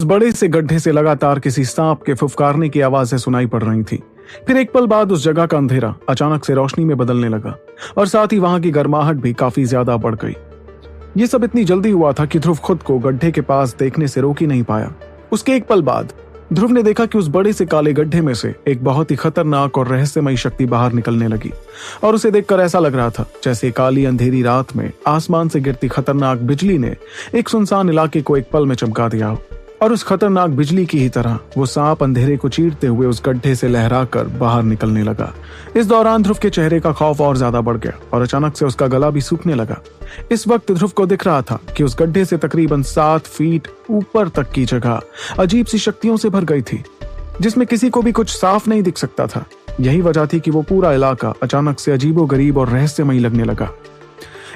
बड़े से गड्ढे से लगातार किसी सांप के फुफकारने की आवाजें सुनाई पड़ रही थी। फिर एक पल बाद उस जगह का अंधेरा अचानक से रोशनी में बदलने लगा और साथ ही वहां की गर्माहट भी काफी ज्यादा बढ़ गई। ये सब इतनी जल्दी हुआ था कि ध्रुव खुद को गड्ढे के पास देखने से रोक ही नहीं पाया। उसके एक पल बाद ध्रुव ने देखा कि उस बड़े से काले गड्ढे में से एक बहुत ही खतरनाक और रहस्यमयी शक्ति बाहर निकलने लगी और उसे देखकर ऐसा लग रहा था जैसे काली अंधेरी रात में आसमान से गिरती खतरनाक बिजली ने एक सुनसान इलाके को एक पल में चमका दिया हो। और उस खतरनाक बिजली की ही तरह वो सांप अंधेरे को चीरते हुए उस गड्ढे से लहराकर बाहर निकलने लगा। इस दौरान ध्रुव के चेहरे का खौफ और ज्यादा बढ़ गया और अचानक से उसका गला भी सूखने लगा। इस वक्त ध्रुव को दिख रहा था कि उस गड्ढे से तकरीबन 7 फीट ऊपर तक की जगह अजीब सी शक्तियों से भर गई थी, जिसमें किसी को भी कुछ साफ नहीं दिख सकता था। यही वजह थी कि वो पूरा इलाका अचानक से अजीबोगरीब और रहस्यमयी लगने लगा।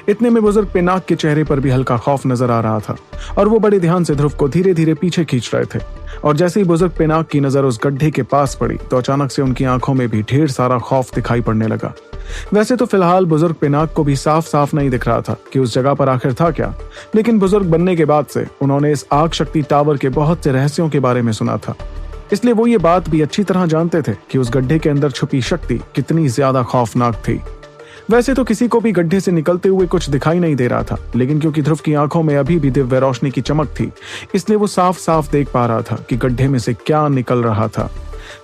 इतने में बुजुर्ग पिनाक के चेहरे पर भी हल्का खौफ नजर आ रहा था और वो बड़े ध्यान से ध्रुव को धीरे धीरे पीछे खींच रहे थे। और जैसे ही बुजुर्ग पिनाक की नजर उस गड्ढे के पास पड़ी तो अचानक से उनकी आंखों में भी ढेर सारा खौफ दिखाई पड़ने लगा। वैसे तो फिलहाल बुजुर्ग पिनाक को भी साफ साफ नहीं दिख रहा था कि उस जगह पर आखिर था क्या, लेकिन बुजुर्ग बनने के बाद से उन्होंने इस आग शक्ति टावर के बहुत से रहस्यों के बारे में सुना था, इसलिए वो ये बात भी अच्छी तरह जानते थे कि उस गड्ढे के अंदर छुपी शक्ति कितनी ज्यादा खौफनाक थी। वैसे तो किसी को भी गड्ढे से निकलते हुए कुछ दिखाई नहीं दे रहा था, लेकिन क्योंकि ध्रुव की आंखों में अभी भी दिव्य रोशनी की चमक थी, इसलिए वो साफ साफ देख पा रहा था कि गड्ढे में से क्या निकल रहा था।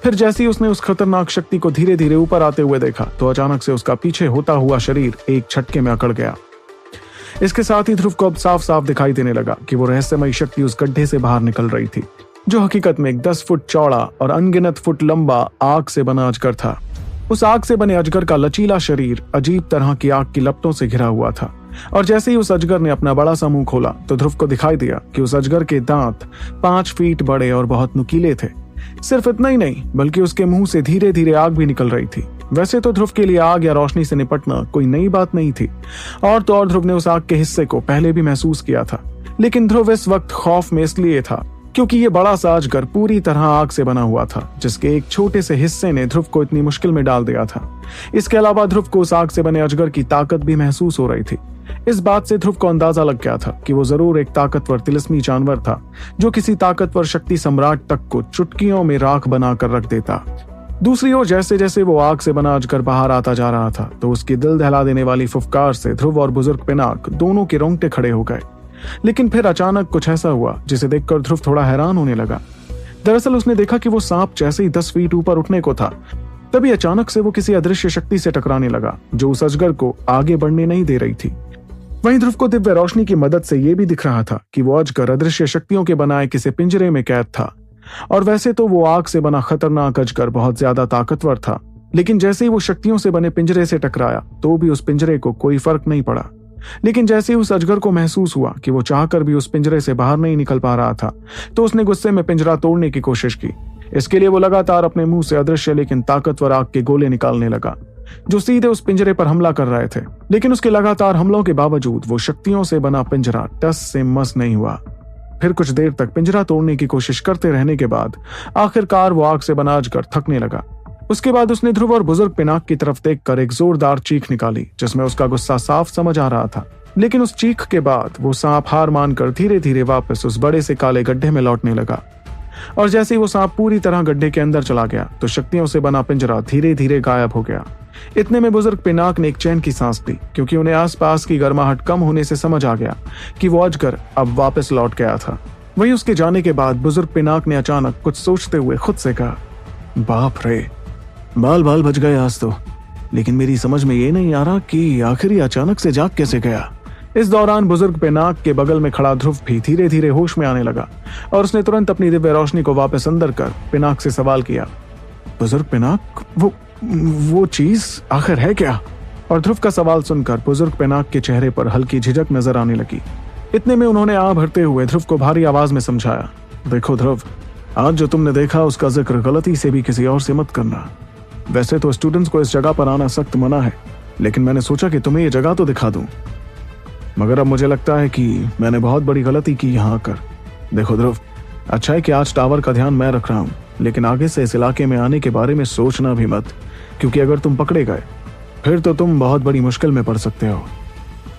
फिर जैसे ही उसने उस खतरनाक शक्ति को धीरे धीरे ऊपर आते हुए देखा तो अचानक से उसका पीछे होता हुआ शरीर एक झटके में अकड़ गया। इसके साथ ही ध्रुव को अब साफ साफ दिखाई देने लगा कि वो रहस्यमयी शक्ति उस गड्ढे से बाहर निकल रही थी, जो हकीकत में एक 10 फुट चौड़ा और अनगिनत फुट लंबा आग से बना अजगर था। उस आग से बने अजगर का लचीला शरीर अजीब तरह की आग की लपटों से घिरा हुआ था और जैसे ही उस अजगर ने अपना बड़ा सा मुंह खोला तो ध्रुव को दिखाई दिया कि उस अजगर के दांत 5 फीट बड़े और बहुत नुकीले थे। सिर्फ इतना ही नहीं बल्कि उसके मुंह से धीरे धीरे आग भी निकल रही थी। वैसे तो ध्रुव के लिए आग या रोशनी से निपटना कोई नई बात नहीं थी और तो और ध्रुव ने उस आग के हिस्से को पहले भी महसूस किया था, लेकिन ध्रुव इस वक्त खौफ में इसलिए था क्योंकि ये बड़ा सा अजगर पूरी तरह आग से बना हुआ था, जिसके एक छोटे से हिस्से ने ध्रुव को इतनी मुश्किल में डाल दिया था। इसके अलावा ध्रुव को उस आग से बने अजगर की ताकत भी महसूस हो रही थी। इस बात से ध्रुव को अंदाजा लग गया था कि वो जरूर एक ताकतवर तिलिस्मी जानवर था जो किसी ताकतवर शक्ति सम्राट तक को चुटकियों में राख बनाकर रख देता। दूसरी ओर जैसे जैसे वो आग से बना अजगर बाहर आता जा रहा था तो उसकी दिल दहला देने वाली फुफकार से ध्रुव और बुजुर्ग पिनाक दोनों के रोंगटे खड़े हो गए। लेकिन फिर अचानक कुछ ऐसा हुआ जिसे देखकर ध्रुव थोड़ा हैरान होने लगा। दरअसल उसने देखा कि वो सांप जैसे ही 10 फीट ऊपर उठने को था, तभी अचानक से वो किसी अदृश्य शक्ति से टकराने लगा जो उस अजगर को आगे बढ़ने नहीं दे रही थी। वहीं ध्रुव को दिव्य रोशनी की मदद से यह भी दिख रहा था कि वो अजगर अदृश्य शक्तियों के बनाए किसी पिंजरे में कैद था। और वैसे तो वो आग से बना खतरनाक अजगर बहुत ज्यादा ताकतवर था, लेकिन जैसे ही वो शक्तियों से बने पिंजरे से टकराया तो भी उस पिंजरे को कोई फर्क नहीं पड़ा। लेकिन जैसे ही उस अजगर को महसूस हुआ कि वो चाहकर भी उस पिंजरे से बाहर नहीं निकल पा रहा था तो उसने गुस्से में पिंजरा तोड़ने की कोशिश की। इसके लिए वो लगातार अपने मुंह से अदृश्य लेकिन ताकतवर आग के गोले निकालने लगा जो सीधे उस पिंजरे पर हमला कर रहे थे। लेकिन उसके लगातार हमलों के बावजूद वो शक्तियों से बना पिंजरा टस से मस नहीं हुआ। फिर कुछ देर तक पिंजरा तोड़ने की कोशिश करते रहने के बाद आखिरकार वो आग से बना अजगर थकने लगा। उसके बाद उसने ध्रुव और बुजुर्ग पिनाक की तरफ देखकर एक जोरदार चीख निकाली जिसमें उसका गुस्सा साफ समझ आ रहा था। लेकिन उस चीख के बाद वो सांप हार मानकर धीरे धीरे वापस उस बड़े से काले गड्ढे में लौटने लगा। और जैसे ही वो सांप पूरी तरह गड्ढे के अंदर चला गया तो शक्तियों से बना पिंजरा धीरे धीरे गायब हो गया। इतने में बुजुर्ग पिनाक ने एक चैन की सांस ली क्योंकि उन्हें आसपास की गर्माहट कम होने से समझ आ गया कि वो अजगर अब वापस लौट गया था। वहीं उसके जाने के बाद बुजुर्ग पिनाक ने अचानक कुछ सोचते हुए खुद से कहा, बाप रे, बाल बाल बच गए आज तो। लेकिन मेरी समझ में ये नहीं आ रहा कि आखिर ये अचानक से जाग कैसे गया। इस दौरान बुजुर्ग पिनाक के बगल में खड़ा ध्रुव भी धीरे धीरे होश में आने लगा और उसने तुरंत अपनी दिव्य रोशनी को वापस अंदर कर पिनाक से सवाल किया, बुजुर्ग पिनाक, वो चीज आखिर है क्या? और ध्रुव का सवाल सुनकर बुजुर्ग पिनाक के चेहरे पर हल्की झिझक नजर आने लगी। इतने में उन्होंने आह भरते हुए ध्रुव को भारी आवाज में समझाया, देखो ध्रुव, आज जो तुमने देखा उसका जिक्र गलती से भी किसी और से मत करना। वैसे तो स्टूडेंट्स को इस जगह पर आना सख्त मना है, लेकिन मैंने सोचा कि तुम्हें ये जगह तो दिखा दूं। मगर अब मुझे लगता है कि मैंने बहुत बड़ी गलती की यहाँ आकर। देखो ध्रुव, अच्छा है कि आज टावर का ध्यान मैं रख रहा हूँ, लेकिन आगे से इस इलाके में आने के बारे में सोचना भी मत, क्योंकि अगर तुम पकड़े गए फिर तो तुम बहुत बड़ी मुश्किल में पड़ सकते हो।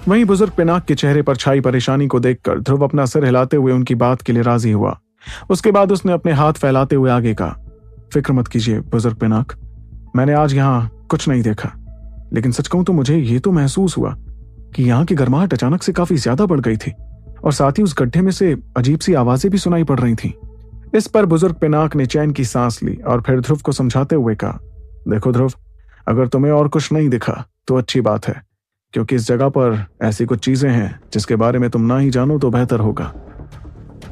वहीं बुजुर्ग पिनाक के चेहरे पर छाई परेशानी को देखकर ध्रुव अपना सिर हिलाते हुए उनकी बात के लिए राजी हुआ। उसके बाद उसने अपने हाथ फैलाते हुए आगे कहा, फिक्र मत कीजिए बुजुर्ग पिनाक, मैंने आज यहाँ कुछ नहीं देखा, लेकिन सच कहूं तो मुझे ये तो महसूस हुआ कि यहाँ की गर्माहट अचानक से काफी ज्यादा बढ़ गई थी और साथ ही उस गड्ढे में से अजीब सी आवाजें भी सुनाई पड़ रही थीं। इस पर बुजुर्ग पिनाक ने चैन की सांस ली और फिर ध्रुव को समझाते हुए कहा, देखो ध्रुव, अगर तुम्हें और कुछ नहीं दिखा तो अच्छी बात है, क्योंकि इस जगह पर ऐसी कुछ चीजें हैं जिसके बारे में तुम ना ही जानो तो बेहतर होगा।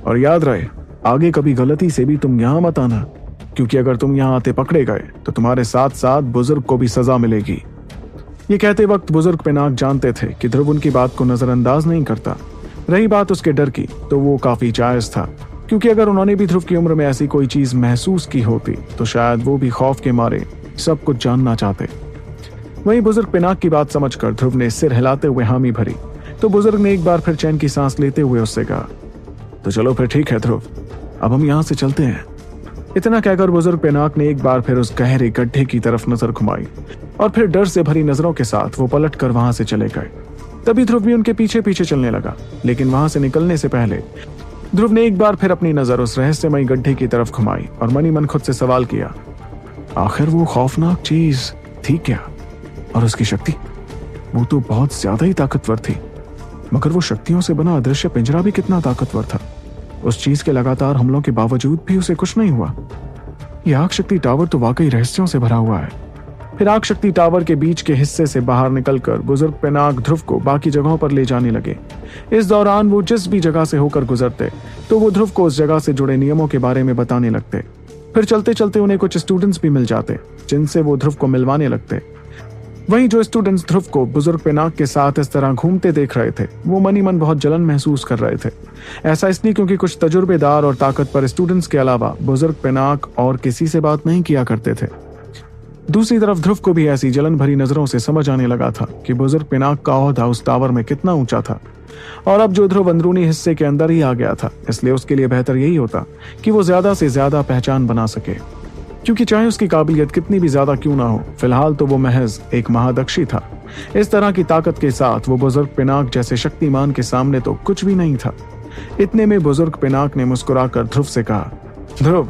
और याद रहे, आगे कभी गलती से भी तुम यहाँ मत आना, क्योंकि अगर तुम यहाँ आते पकड़े गए तो तुम्हारे साथ साथ बुजुर्ग को भी सजा मिलेगी। ये कहते वक्त बुजुर्ग पिनाक जानते थे कि ध्रुव उनकी बात को नजरअंदाज नहीं करता। रही बात उसके डर की, तो वो काफी जायज था, क्योंकि अगर उन्होंने भी ध्रुव की उम्र में ऐसी कोई चीज महसूस की होती तो शायद वो भी खौफ के मारे सब कुछ जानना चाहते। वहीं बुजुर्ग पिनाक की बात समझकर ध्रुव ने सिर हिलाते हुए हामी भरी, तो बुजुर्ग ने एक बार फिर चैन की सांस लेते हुए उससे कहा, तो चलो फिर ठीक है ध्रुव, अब हम यहाँ से चलते हैं। इतना कहकर बुजुर्ग पिनाक ने एक बार फिर उस गहरे गड्ढे की तरफ नजर घुमाई और फिर डर से भरी नजरों के साथ वो पलट कर वहां से चले गए। तभी ध्रुव भी उनके पीछे पीछे चलने लगा, लेकिन वहां से निकलने से पहले ध्रुव ने एक बार फिर अपनी नजर उस रहस्यमयी गड्ढे की तरफ घुमाई और मनी मन खुद से सवाल किया, आखिर वो खौफनाक चीज थी क्या? और उसकी शक्ति, वो तो बहुत ज्यादा ही ताकतवर थी, मगर वो शक्तियों से बना अदृश्य पिंजरा भी कितना ताकतवर था। उस चीज के लगातार हमलों के बावजूद भी उसे कुछ नहीं हुआ। यह आग शक्ति टावर तो वाकई रहस्यों से भरा हुआ है। फिर आग शक्ति टावर के बीच के हिस्से से बाहर निकलकर बुजुर्ग पिनाक ध्रुव को बाकी जगहों पर ले जाने लगे। इस दौरान वो जिस भी जगह से होकर गुजरते तो वो ध्रुव को उस जगह से जुड़े नियमों के बारे में बताने लगते। फिर चलते चलते उन्हें कुछ स्टूडेंट्स भी मिल जाते, जिनसे वो ध्रुव को मिलवाने लगते। वहीं जो स्टूडेंट्स ध्रुव को बुजुर्ग पिनाक के साथ इस तरह घूमते देख रहे थे, वो मनी मन बहुत जलन महसूस कर रहे थे। ऐसा इसलिए क्योंकि कुछ तजुर्बेदार और ताकतवर स्टूडेंट्स के अलावा बुजुर्ग पिनाक और किसी से बात नहीं किया करते थे। दूसरी तरफ ध्रुव को भी ऐसी जलन भरी नजरों से समझ आने लगा था कि बुजुर्ग पिनाक का ओहदा उस टावर में कितना ऊंचा था, और अब जो ध्रुव अंदरूनी हिस्से के अंदर ही आ गया था, इसलिए उसके लिए बेहतर यही होता कि वो ज्यादा से ज्यादा पहचान बना सके, क्योंकि चाहे उसकी काबिलियत कितनी भी ज्यादा क्यों ना हो, फिलहाल तो वो महज एक महादक्षी था। इस तरह की ताकत के साथ वो बुजुर्ग पिनाक जैसे शक्तिमान के सामने तो कुछ भी नहीं था। इतने में बुजुर्ग पिनाक ने मुस्कुराकर ध्रुव से कहा, ध्रुव,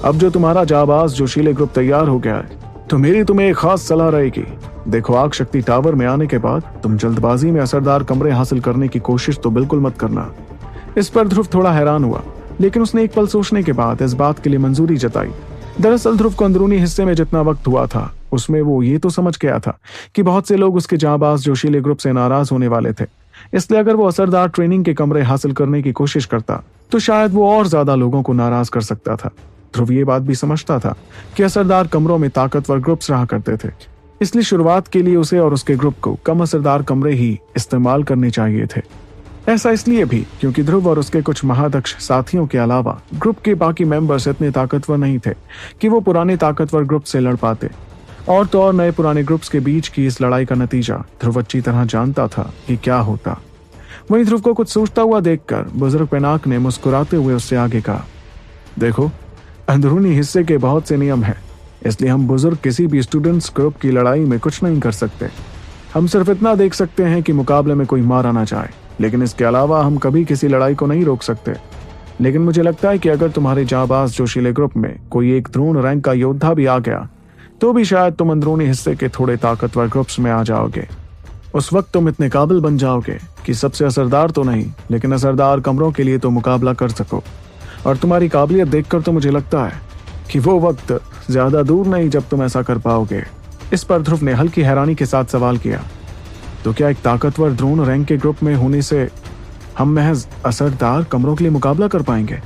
अब जो तुम्हारा जाबाज जोशीले ग्रुप तैयार हो गया है, तो मेरी तुम्हें एक खास सलाह रहेगी। देखो, आग शक्ति टावर में आने के बाद तुम जल्दबाजी में असरदार कमरे हासिल करने की कोशिश तो बिल्कुल मत करना। इस पर ध्रुव थोड़ा हैरान हुआ, लेकिन उसने एक पल सोचने के बाद इस बात के लिए मंजूरी जताई। दरअसल ध्रुव को अंदरूनी हिस्से में जितना वक्त हुआ था, उसमें वो ये तो समझ गया था कि बहुत से लोग उसके जाबाज जोशीले ग्रुप से नाराज होने वाले थे, इसलिए अगर वो असरदार ट्रेनिंग के कमरे हासिल करने की कोशिश करता तो शायद वो और ज्यादा लोगों को नाराज कर सकता था। ध्रुव ये बात भी समझता था कि असरदार कमरों में ताकतवर ग्रुप्स रहा करते थे, इसलिए शुरुआत के लिए उसे और उसके ग्रुप को कम असरदार कमरे ही इस्तेमाल करने चाहिए थे। ऐसा इसलिए भी क्योंकि ध्रुव और उसके कुछ महादक्ष साथियों के अलावा ग्रुप के बाकी मेंबर्स इतने ताकतवर नहीं थे कि वो पुराने ताकतवर ग्रुप से लड़ पाते, और तो और नए पुराने ग्रुप्स के बीच की इस लड़ाई का नतीजा ध्रुव अच्छी तरह जानता था कि क्या होता। वहीं ध्रुव को कुछ सोचता हुआ देखकर बुजुर्ग पिनाक ने मुस्कुराते हुए उससे आगे कहा, देखो, अंदरूनी हिस्से के बहुत से नियम हैं, इसलिए हम बुजुर्ग किसी भी स्टूडेंट्स ग्रुप की लड़ाई में कुछ नहीं कर सकते। हम सिर्फ इतना देख सकते हैं कि मुकाबले में कोई मारा ना जाए, लेकिन इसके अलावा हम कभी किसी लड़ाई को नहीं रोक सकते। लेकिन मुझे लगता है कि अगर तुम्हारे जाबाज जोशीले ग्रुप में कोई एक द्रोण रैंक का योद्धा भी आ गया, तो भी शायद तुम अंदरूनी हिस्से के थोड़े ताकतवर ग्रुप्स में आ जाओगे। उस वक्त तुम इतने काबिल बन जाओगे कि सबसे असरदार तो नहीं, लेकिन असरदार कमरों के लिए तो मुकाबला कर सको। और तुम्हारी काबिलियत देखकर तो मुझे लगता है कि वो वक्त ज्यादा दूर नहीं जब तुम ऐसा कर पाओगे। इस पर ध्रुव ने हल्की हैरानी के साथ सवाल किया, तो क्या एक ताकतवर द्रोण रैंक के ग्रुप में होने से हम महज असरदार कमरों के लिए मुकाबला कर पाएंगे?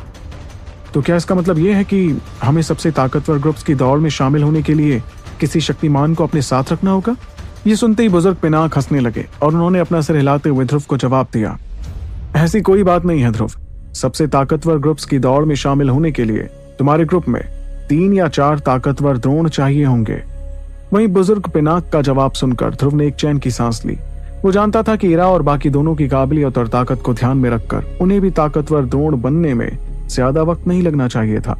तो क्या इसका मतलब यह है कि हमें सबसे ताकतवर ग्रुप्स की दौड़ में शामिल होने के लिए किसी शक्तिमान को अपने साथ रखना होगा? ये सुनते ही बुजुर्ग पिनाक हंसने लगे और उन्होंने अपना सिर हिलाते हुए ध्रुव को जवाब दिया, ऐसी कोई बात नहीं है ध्रुव। सबसे ताकतवर ग्रुप्स की दौड़ में शामिल होने के लिए तुम्हारे ग्रुप में 3 या 4 ताकतवर द्रोण चाहिए होंगे। वहीं बुजुर्ग पिनाक का जवाब सुनकर ध्रुव ने एक चैन की सांस ली। वो जानता था कि इरा और बाकी दोनों की काबिलियत और ताकत को ध्यान में रखकर उन्हें भी ताकतवर द्रोण बनने में ज्यादा वक्त नहीं लगना चाहिए था।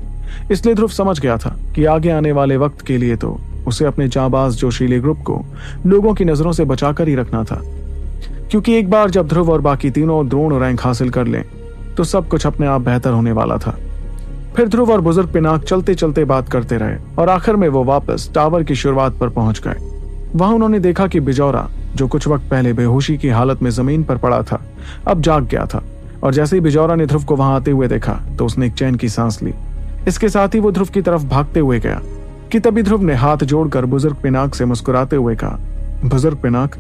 इसलिए ध्रुव समझ गया था कि आगे आने वाले वक्त के लिए तो उसे अपने जाबाज जोशीले ग्रुप को लोगों की नजरों से बचाकर ही रखना था, क्योंकि एक बार जब ध्रुव और बाकी तीनों द्रोण रैंक हासिल कर लें तो सब कुछ अपने आप बेहतर होने वाला था। फिर ध्रुव और बुजुर्ग पिनाक चलते चलते बात करते रहे और आखिर में वो वापस टावर की शुरुआत पर पहुंच गए। वहां उन्होंने देखा कि बिजौरा, जो कुछ वक्त पहले बेहोशी की हालत में जमीन पर पड़ा था, अब जाग गया था। और जैसे ही बिजौरा ने ध्रुव को वहां आते हुए देखा तो उसने एक चैन की सांस ली। इसके साथ ही वो ध्रुव की तरफ भागते हुए गया कि तभी ध्रुव ने हाथ जोड़कर बुजुर्ग पिनाक से मुस्कुराते हुए कहा, बुजुर्ग पिनाक,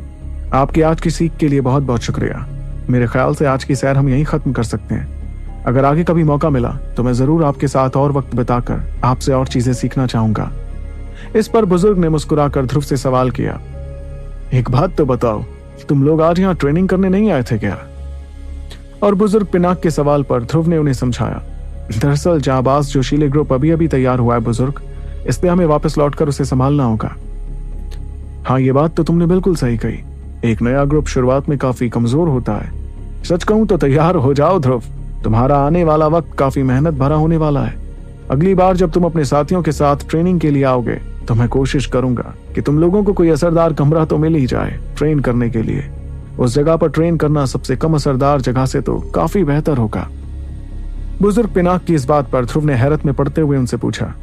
आपकी आज की सीख के लिए बहुत बहुत शुक्रिया। मेरे ख्याल से आज की सैर हम यहीं खत्म कर सकते हैं। अगर आगे कभी मौका मिला तो मैं जरूर आपके साथ और वक्त बिताकर आपसे और चीजें सीखना चाहूंगा। इस पर बुजुर्ग ने मुस्कुराकर ध्रुव से सवाल किया, एक बात तो बताओ, तुम लोग आज यहाँ ट्रेनिंग करने नहीं आए थे क्या? और बुजुर्ग पिनाक के सवाल पर ध्रुव ने उन्हें समझाया, दरअसल जाबाज जोशीले ग्रुप अभी अभी तैयार हुआ है बुजुर्ग, इसलिए हमें वापस लौटकर उसे संभालना होगा। हाँ, ये बात तो तुमने बिल्कुल सही कही। एक नया ग्रुप शुरुआत में काफी कमजोर होता है। सच कहूं तो तैयार हो जाओ ध्रुव, तुम्हारा आने वाला वक्त काफी मेहनत भरा होने वाला है। अगली बार जब तुम अपने साथियों के साथ ट्रेनिंग के लिए आओगे तो मैं कोशिश करूंगा कि तुम लोगों को कोई असरदार कमरा तो मिल ही जाए ट्रेन करने के लिए। उस जगह पर ट्रेन करना सबसे कम असरदार जगह से तो काफी बेहतर होगा। बुजुर्ग पिनाक की इस बात पर ध्रुव ने हैरत में पड़ते हुए उनसे पूछा,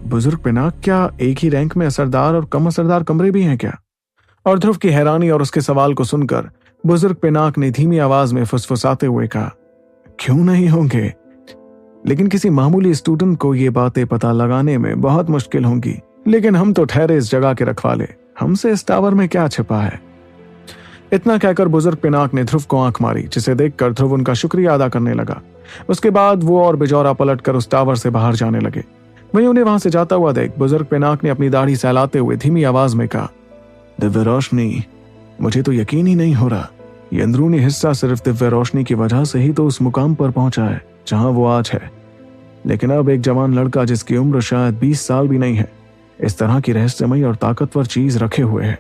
बुजुर्ग पिनाक, क्या एक ही रैंक में असरदार और कम असरदार कमरे भी हैं क्या? और ध्रुव की हैरानी और उसके सवाल को सुनकर बुजुर्ग पिनाक ने धीमी आवाज में फुसफुसाते हुए कहा, क्यों नहीं होंगे, लेकिन किसी मामूली स्टूडेंट को ये बातें पता लगाने में बहुत मुश्किल होंगी। लेकिन हम तो ठहरे इस जगह के रखवाले, हमसे इस टावर में क्या छिपा है? इतना कहकर बुजुर्ग पिनाक ने ध्रुव को आंख मारी, जिसे देखकर ध्रुव उनका शुक्रिया अदा करने लगा। उसके बाद वो और बिजौरा पलटकर उस टावर से बाहर जाने लगे। वहीं उन्हें वहां से जाता हुआ देख बुजुर्ग पिनाक ने अपनी दाढ़ी सहलाते हुए धीमी आवाज में कहा, दिव्य रोशनी, मुझे तो यकीन ही नहीं हो रहा, ये अंदरूनी हिस्सा सिर्फ दिव्य रोशनी की वजह से ही तो उस मुकाम पर पहुंचा है जहां वो आज है। लेकिन अब एक जवान लड़का जिसकी उम्र शायद 20 साल भी नहीं है, इस तरह की रहस्यमयी और ताकतवर चीज रखे हुए है।